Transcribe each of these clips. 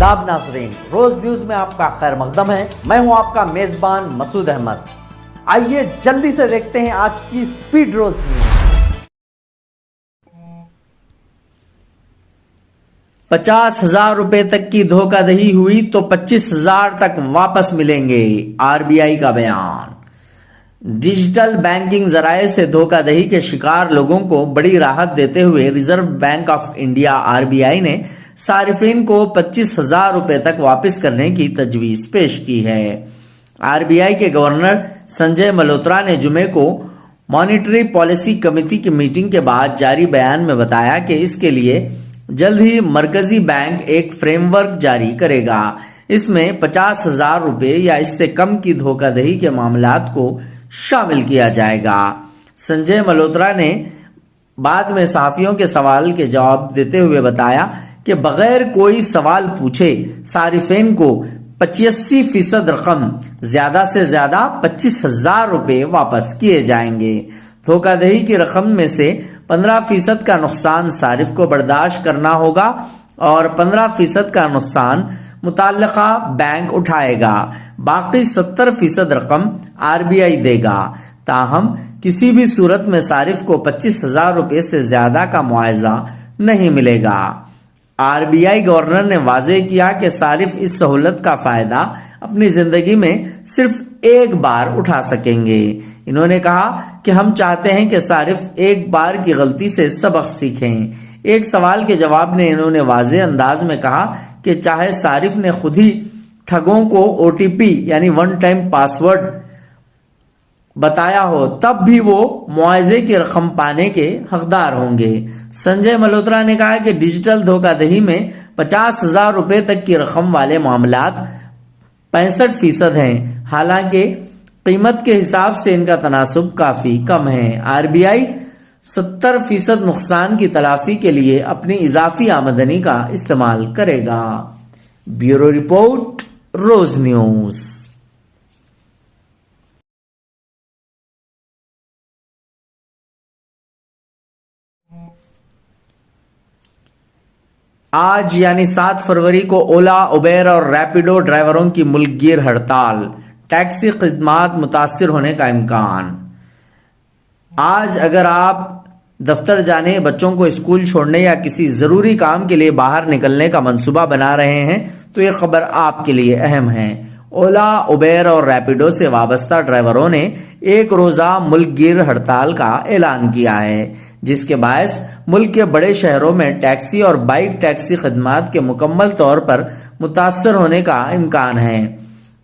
आदाब नाजरीन, रोज न्यूज में आपका खैर मकदम है। मैं हूं आपका मेजबान मसूद अहमद। आइए जल्दी से देखते हैं आज की स्पीड रोज न्यूज। 50,000 रुपए तक की धोखाधड़ी हुई तो 25,000 तक वापस मिलेंगे, आरबीआई का बयान। डिजिटल बैंकिंग जराए से धोखाधड़ी के शिकार लोगों को बड़ी राहत देते हुए reserve bank of India RBI ने सारिफिन को 25,000 रुपए तक वापस करने की तजवीज पेश की है। आरबीआई के गवर्नर संजय मल्होत्रा ने जुमे को मॉनिटरी पॉलिसी कमेटी की मीटिंग के बाद जारी बयान में बताया कि इसके लिए जल्द ही मरकजी बैंक एक फ्रेमवर्क जारी करेगा। इसमें 50,000 रुपए या इससे कम की धोखाधड़ी के मामलात को शामिल किया जाएगा। संजय मल्होत्रा ने बाद में सहाफियों के सवाल के जवाब देते हुए बताया कि बगैर कोई सवाल पूछे सारिफिन को 85% रकम ज्यादा से ज्यादा 25,000 रुपए वापस किए जाएंगे। धोखाधड़ी की रकम में से 15% का नुकसान सारिफ को बर्दाश्त करना होगा और 15% का नुकसान मुताल्लिका बैंक उठाएगा। बाकी 70% रकम आरबीआई देगा। ताहम किसी भी सूरत में सारिफ को 25,000 रुपए से ज्यादा का मुआवजा नहीं मिलेगा। आरबीआई गवर्नर ने वाज़ेह किया कि सारिफ इस सहूलत का फायदा अपनी जिंदगी में सिर्फ एक बार उठा सकेंगे। इन्होंने कहा कि हम चाहते हैं कि सारिफ एक बार की गलती से सबक सीखें। एक सवाल के जवाब में इन्होंने वाज़ेह अंदाज में कहा कि चाहे सारिफ ने खुद ही ठगों को ओटीपी यानी वन टाइम पासवर्ड बताया हो, तब भी वो मुआवजे की रकम पाने के हकदार होंगे। संजय मल्होत्रा ने कहा कि डिजिटल धोखाधड़ी में 50,000 रुपए तक की रकम वाले मामलात 65% हैं। हालांकि कीमत के हिसाब से इनका तनासुब काफी कम है। आरबीआई 70% नुकसान की तलाफी के लिए अपनी इजाफी आमदनी का इस्तेमाल करेगा। ब्यूरो रिपोर्ट, रोज न्यूज। आज यानी 7 फरवरी को ओला, उबेर और रैपिडो ड्राइवरों की मुल्कगीर हड़ताल, टैक्सी खिदमात मुतासिर होने का इम्कान। आज अगर आप दफ्तर जाने, बच्चों को स्कूल छोड़ने या किसी जरूरी काम के लिए बाहर निकलने का मंसूबा बना रहे हैं तो ये खबर आपके लिए अहम है। ओला, उबेर और रैपिडो से वाबस्ता ड्राइवरों ने एक रोजा मुल्कगीर हड़ताल का ऐलान किया है, जिसके बायस मुल्क के बड़े शहरों में टैक्सी और बाइक टैक्सी खदमात के मुकम्मल तौर पर मुतासर होने का इम्कान है।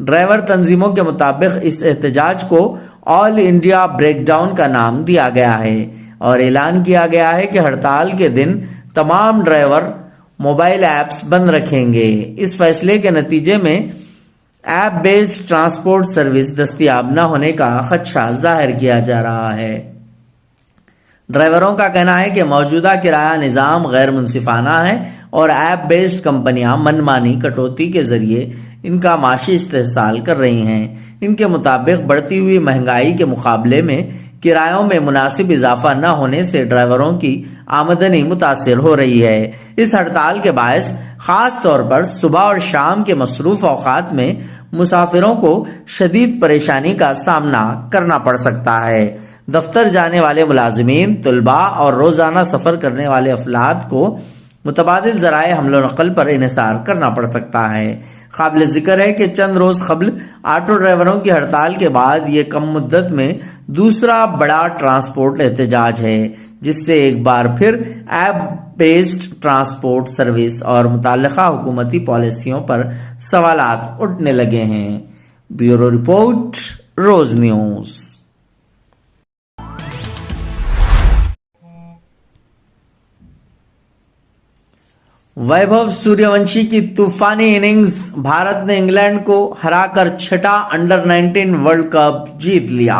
ड्राइवर तंजीमों के मुताबिक इस एहतजाज को ऑल इंडिया ब्रेकडाउन का नाम दिया गया है और ऐलान किया गया है कि हड़ताल के दिन तमाम ड्राइवर मोबाइल ऐप्स बंद रखेंगे। इस फैसले के नतीजे में ऐप बेस्ड ट्रांसपोर्ट सर्विस दस्तयाब न होने का खदशा जाहिर किया जा रहा है। ड्राइवरों का कहना है कि मौजूदा किराया निज़ाम गैर मुनसिफाना है और ऐप बेस्ड कंपनियां मनमानी कटौती के जरिए इनका माशी इस्तेहसाल कर रही हैं। इनके मुताबिक बढ़ती हुई महंगाई के मुकाबले में किरायों में मुनासिब इजाफा न होने से ड्राइवरों की आमदनी मुतासिर हो रही है। इस हड़ताल के बायस खास तौर पर सुबह और शाम के मसरूफ औकात में मुसाफिरों को शदीद परेशानी का सामना करना पड़ सकता है। दफ्तर जाने वाले मुलाजिमीन, तुलबा और रोजाना सफर करने वाले अफलाद को मुतबादिल ज़राए हमलो नकल पर इन्हिसार करना पड़ सकता है। काबिल जिक्र है कि चंद रोज कबल ऑटो ड्राइवरों की हड़ताल के बाद ये कम मुद्दत में दूसरा बड़ा ट्रांसपोर्ट एहतजाज है, जिससे एक बार फिर ऐप बेस्ड ट्रांसपोर्ट सर्विस और मुताल्लिका हुकूमती पॉलिसियों पर सवालात उठने लगे हैं। ब्यूरो रिपोर्ट, रोज न्यूज। वैभव सूर्यवंशी की तूफानी इनिंग्स, भारत ने इंग्लैंड को हराकर छठा अंडर 19 वर्ल्ड कप जीत लिया।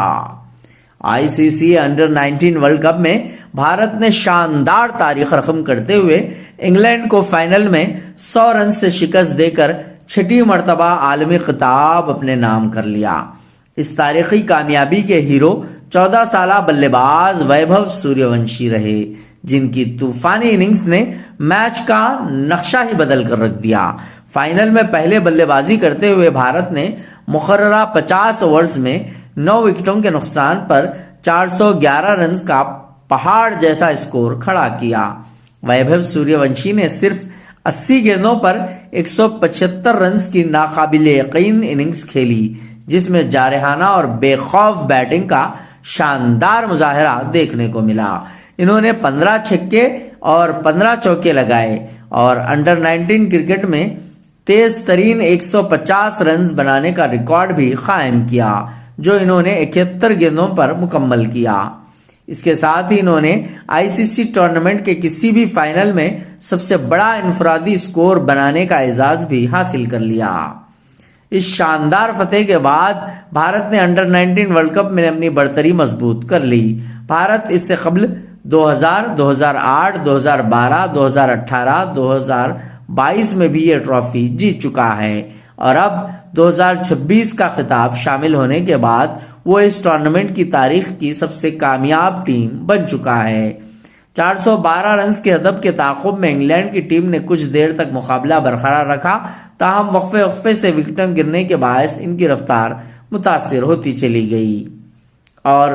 आईसीसी अंडर 19 वर्ल्ड कप में भारत ने शानदार तारीख रकम करते हुए इंग्लैंड को फाइनल में 100 रन से शिकस्त देकर छठी मर्तबा आलमी खिताब अपने नाम कर लिया। इस तारीखी कामयाबी के हीरो 14 साला बल्लेबाज वैभव सूर्यवंशी रहे, जिनकी तूफानी इनिंग्स ने मैच का नक्शा ही बदल कर रख दिया। فائنل میں پہلے بلے بازی کرتے ہوئے بھارت نے مقررہ 50 اوورز میں 9 وکٹوں کے نقصان پر 411 رنز کا پہاڑ جیسا اسکور کھڑا کیا۔ ویبھو سوریہ ونشی نے صرف 80 گیندوں پر 175 رنز کی ناقابل یقین اننگز کھیلی، جس میں جارحانہ اور بے خوف بیٹنگ کا شاندار مظاہرہ دیکھنے کو ملا۔ انہوں نے 15 چھکے اور 15 چوکے لگائے اور انڈر 19 کرکٹ میں تیز ترین 150 رنز بنانے کا ریکارڈ بھی قائم کیا، جو انہوں نے 71 گیندوں پر مکمل کیا۔ اس کے ساتھ ہی انہوں نے ICC ٹورنامنٹ کے کسی بھی فائنل میں سب سے بڑا انفرادی سکور بنانے کا اعزاز بھی حاصل کر لیا۔ اس شاندار فتح کے بعد بھارت نے انڈر 19 ورلڈ کپ میں اپنی برتری مضبوط کر لی۔ بھارت اس سے قبل 2000، 2008، 2012، 2018، 2022 میں بھی یہ ٹرافی جیت چکا ہے اور اب 2026 کا خطاب شامل ہونے کے بعد وہ اس ٹورنامنٹ کی تاریخ کی سب سے کامیاب ٹیم بن چکا ہے۔ 412 رنز کے ہدف کے تعاقب میں انگلینڈ کی ٹیم نے کچھ دیر تک مقابلہ برقرار رکھا، تاہم وقفے سے وکٹیں گرنے کے باعث ان کی رفتار متاثر ہوتی چلی گئی اور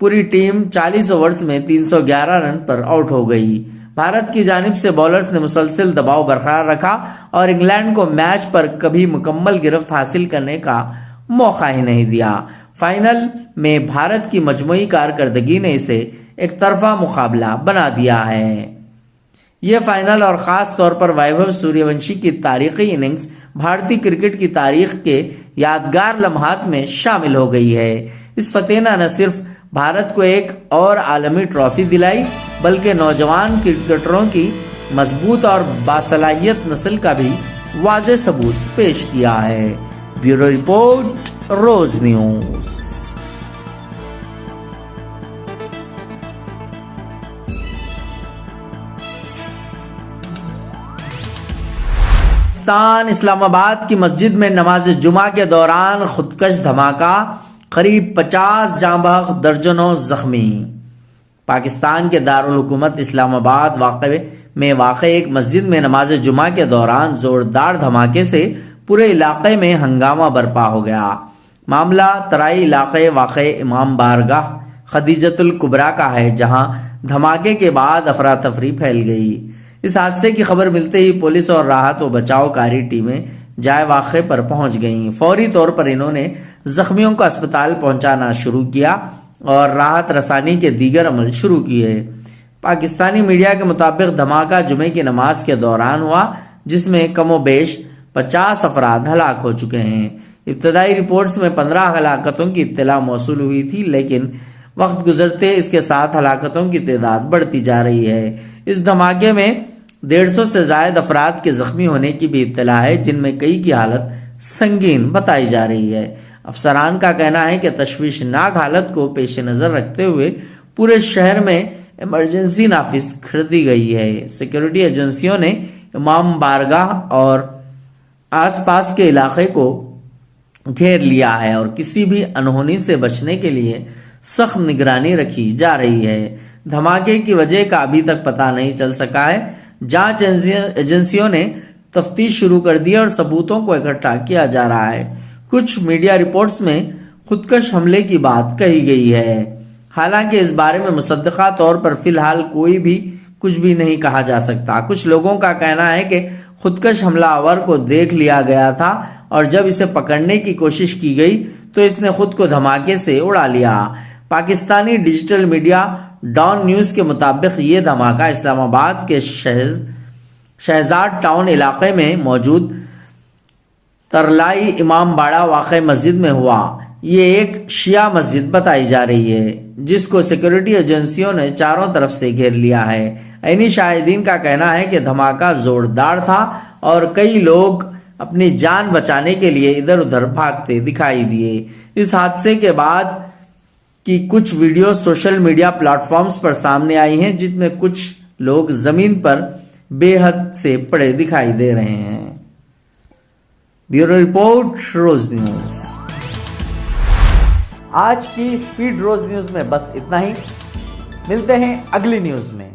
پوری ٹیم 40 اوورز میں 311 رن پر آؤٹ ہو گئی۔ بھارت کی جانب سے بولرز نے مسلسل دباؤ برقرار رکھا اور انگلینڈ کو میچ پر کبھی مکمل گرفت حاصل کرنے کا موقع ہی نہیں دیا۔ فائنل میں بھارت کی مجموعی کارکردگی نے اسے ایک طرفہ مقابلہ بنا دیا ہے۔ یہ فائنل اور خاص طور پر ویبھو سوریہ ونشی کی تاریخی اننگز بھارتی کرکٹ کی تاریخ کے یادگار لمحات میں شامل ہو گئی ہے۔ اس فتح نے نہ صرف بھارت کو ایک اور عالمی ٹرافی دلائی بلکہ نوجوان کرکٹروں کی مضبوط اور باصلاحیت نسل کا بھی واضح ثبوت پیش کیا ہے۔ بیورو رپورٹ، روز نیوز۔ اسلام آباد کی مسجد میں نماز جمعہ کے دوران خودکش دھماکہ، قریب 50 جاں بحق، درجنوں زخمی۔ پاکستان کے دارالحکومت اسلام آباد میں واقع ایک مسجد میں نماز جمعہ کے دوران زوردار دھماکے سے پورے علاقے میں ہنگامہ برپا ہو گیا۔ معاملہ ترائی علاقے واقع امام بارگاہ خدیجۃ الکبریٰ کا ہے، جہاں دھماکے کے بعد افراتفری پھیل گئی۔ اس حادثے کی خبر ملتے ہی پولیس اور راحت و بچاؤ کاری ٹیمیں جائے واقعے پر پہنچ گئیں۔ فوری طور پر انہوں نے زخمیوں کو اسپتال پہنچانا شروع کیا اور راحت رسانی کے دیگر عمل شروع کیے۔ پاکستانی میڈیا کے مطابق دھماکہ جمعے کی نماز کے دوران ہوا، جس میں کم و بیش 50 افراد ہلاک ہو چکے ہیں۔ ابتدائی رپورٹس میں 15 ہلاکتوں کی اطلاع موصول ہوئی تھی، لیکن وقت گزرتے اس کے ساتھ ہلاکتوں کی تعداد بڑھتی جا رہی ہے۔ اس دھماکے میں 150 سے زائد افراد کے زخمی ہونے کی بھی اطلاع ہے، جن میں کئی کی حالت سنگین بتائی جا رہی ہے۔ افسران کا کہنا ہے کہ تشویشناک حالت کو پیش نظر رکھتے ہوئے پورے شہر میں ایمرجنسی نافذ کر دی گئی ہے۔ سیکورٹی ایجنسیوں نے امام بارگاہ اور آس پاس کے علاقے کو گھیر لیا ہے اور کسی بھی انہونی سے بچنے کے لیے سخت نگرانی رکھی جا رہی ہے۔ دھماکے کی وجہ کا ابھی تک پتہ نہیں چل سکا ہے۔ جانچ ایجنسیوں نے تفتیش شروع کر دی اور ثبوتوں کو اکٹھا کیا جا رہا ہے۔ کچھ میڈیا رپورٹس میں خودکش حملے کی بات کہی گئی ہے، حالانکہ اس بارے میں مصدقہ طور پر فی الحال کوئی بھی کچھ بھی نہیں کہا جا سکتا۔ کچھ لوگوں کا کہنا ہے کہ خودکش حملہ آور کو دیکھ لیا گیا تھا اور جب اسے پکڑنے کی کوشش کی گئی تو اس نے خود کو دھماکے سے اڑا لیا۔ Pakistani digital media Dawn News کے مطابق یہ دھماکہ اسلام آباد کے شہزاد ٹاؤن علاقے میں موجود ترلائی امام باڑہ واقع مسجد میں ہوا۔ یہ ایک شیعہ مسجد بتائی جا رہی ہے، جس کو سیکورٹی ایجنسیوں نے چاروں طرف سے گھیر لیا ہے۔ عینی شاہدین کا کہنا ہے کہ دھماکہ زوردار تھا اور کئی لوگ اپنی جان بچانے کے لیے ادھر ادھر بھاگتے دکھائی دیے۔ اس حادثے کے بعد کی کچھ video social media platforms پر سامنے آئی ہیں، جس میں کچھ لوگ زمین پر بے حد سے پڑے دکھائی دے رہے ہیں۔ بیورو رپورٹ، روز نیوز۔ آج کی اسپیڈ روز نیوز میں بس اتنا ہی، ملتے ہیں اگلی نیوز میں۔